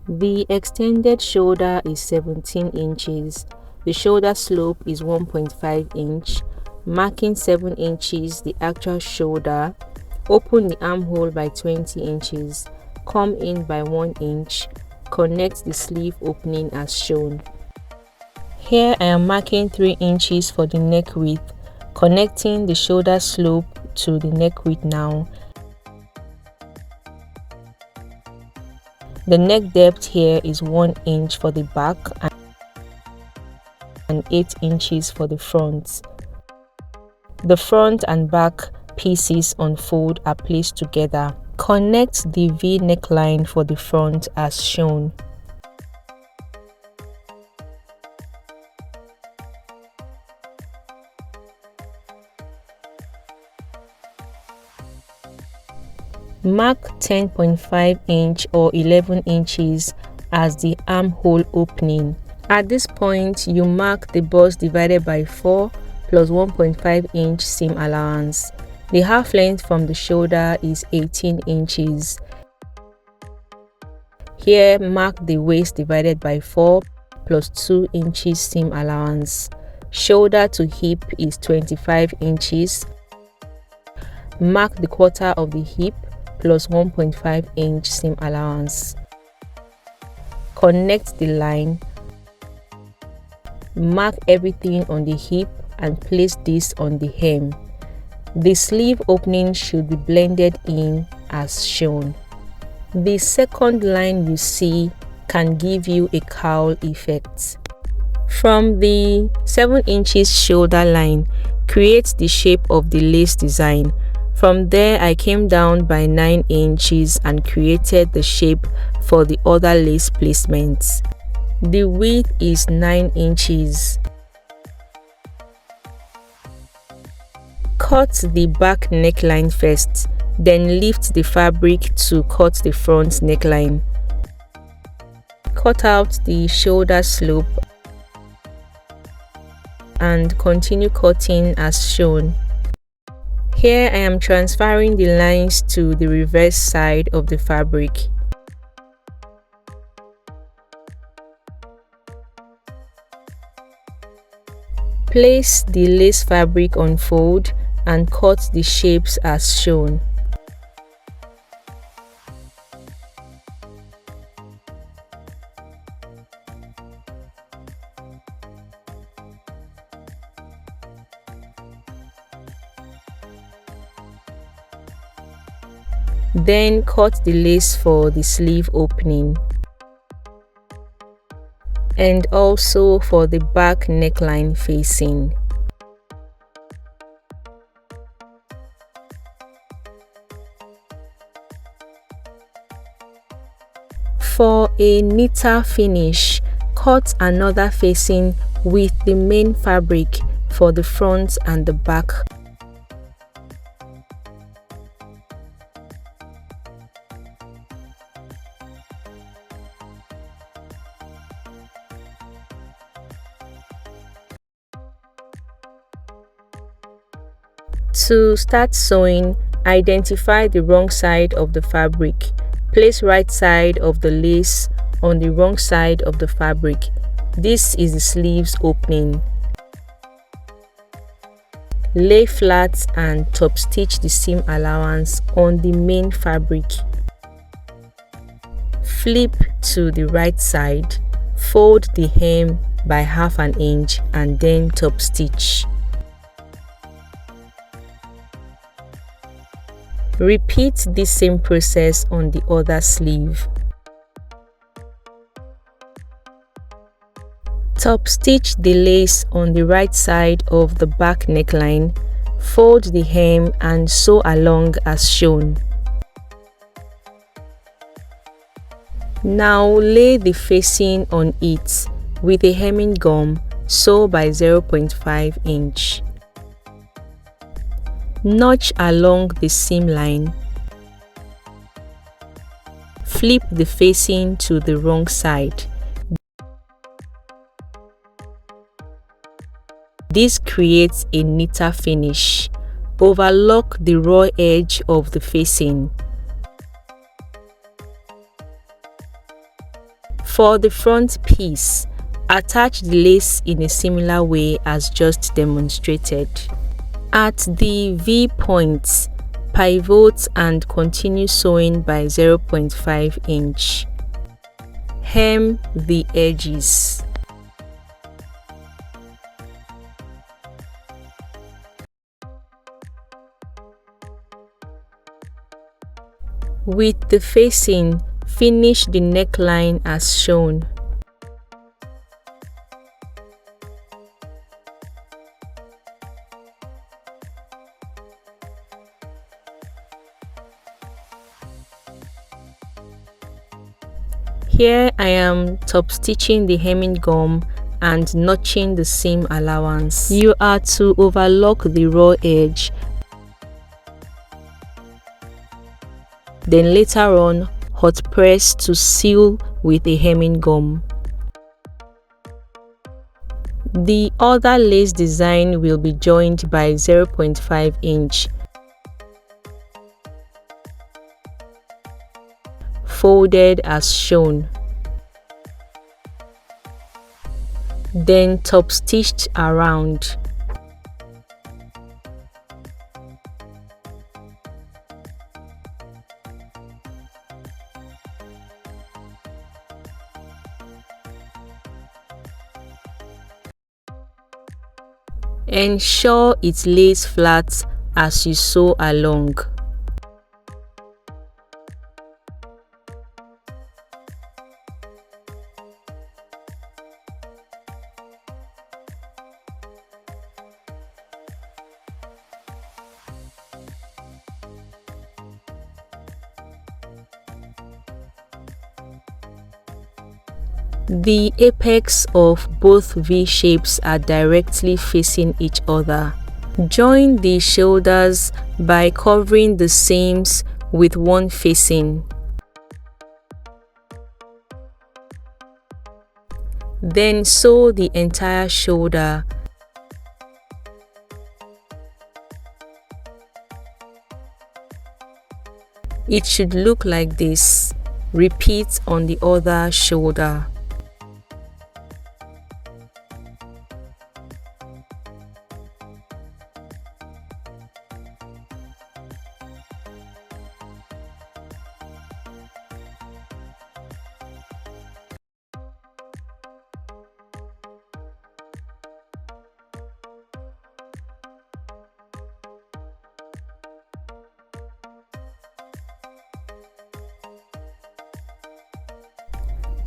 The extended shoulder is 17 inches. The shoulder slope is 1.5 inch, marking 7 inches the actual shoulder. Open the armhole by 20 inches, come in by 1 inch, connect the sleeve opening as shown. Here I am marking 3 inches for the neck width, connecting the shoulder slope to the neck width now. The neck depth here is 1 inch for the back and 8 inches for the front. The front and back pieces on fold are placed together. Connect the V neckline for the front as shown. Mark 10.5 inch or 11 inches as the armhole opening. At this point, you mark the bust divided by 4 plus 1.5 inch seam allowance. The half length from the shoulder is 18 inches. Here, mark the waist divided by 4 plus 2 inches seam allowance. Shoulder to hip is 25 inches. Mark the quarter of the hip plus 1.5 inch seam allowance. Connect the line. Mark everything on the hip and place this on the hem. The sleeve opening should be blended in as shown. The second line you see can give you a cowl effect. From the 7 inches shoulder line, create the shape of the lace design. From there, I came down by 9 inches and created the shape for the other lace placements. The width is 9 inches. Cut the back neckline first, then lift the fabric to cut the front neckline. Cut out the shoulder slope and continue cutting as shown. Here I am transferring the lines to the reverse side of the fabric. Place the lace fabric on fold and cut the shapes as shown. Then cut the lace for the sleeve opening and also for the back neckline facing. For a neater finish, cut another facing with the main fabric for the front and the back. To start sewing, identify the wrong side of the fabric. Place right side of the lace on the wrong side of the fabric. This is the sleeves opening. Lay flat and top stitch the seam allowance on the main fabric. Flip to the right side, fold the hem by half an inch and then top stitch. Repeat the same process on the other sleeve. Top stitch the lace on the right side of the back neckline, fold the hem and sew along as shown. Now lay the facing on it with a hemming gum, sew by 0.5 inch. Notch along the seam line. Flip the facing to the wrong side. This creates a neater finish. Overlock the raw edge of the facing. For the front piece, attach the lace in a similar way as just demonstrated. At the V points, pivot and continue sewing by 0.5 inch. Hem the edges. With the facing, finish the neckline as shown. Here I am top stitching the hemming gum and notching the seam allowance. You are to overlock the raw edge. Then later on, hot press to seal with a hemming gum. The other lace design will be joined by 0.5 inch. Folded as shown. Then top stitched around. Ensure it lays flat as you sew along. The apex of both V shapes are directly facing each other. Join the shoulders by covering the seams with one facing. Then sew the entire shoulder. It should look like this. Repeat on the other shoulder.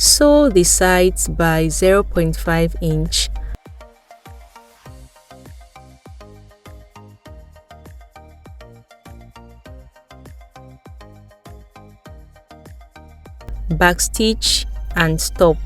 Sew the sides by 0.5 inch. Backstitch and stop.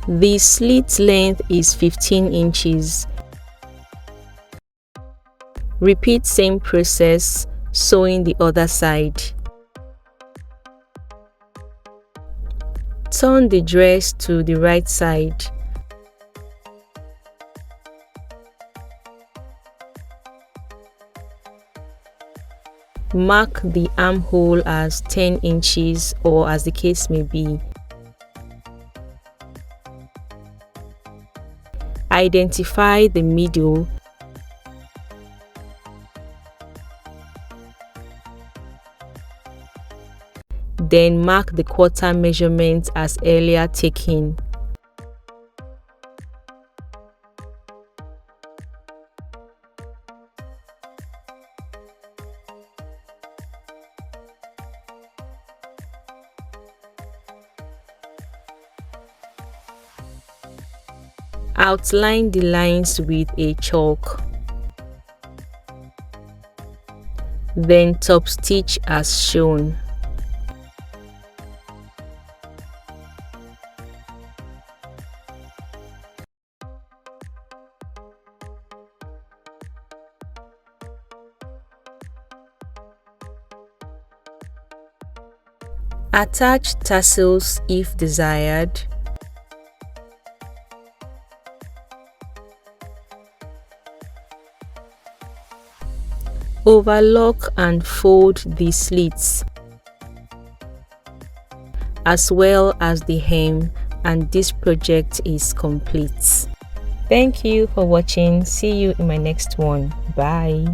The slit length is 15 inches. Repeat same process, sewing the other side. Turn the dress to the right side. Mark the armhole as 10 inches or as the case may be. Identify the middle. Then mark the quarter measurement as earlier taken. Outline the lines with a chalk. Then top stitch as shown. Attach tassels if desired. Overlock and fold the slits, as well as the hem, and this project is complete. Thank you for watching. See you in my next one. Bye.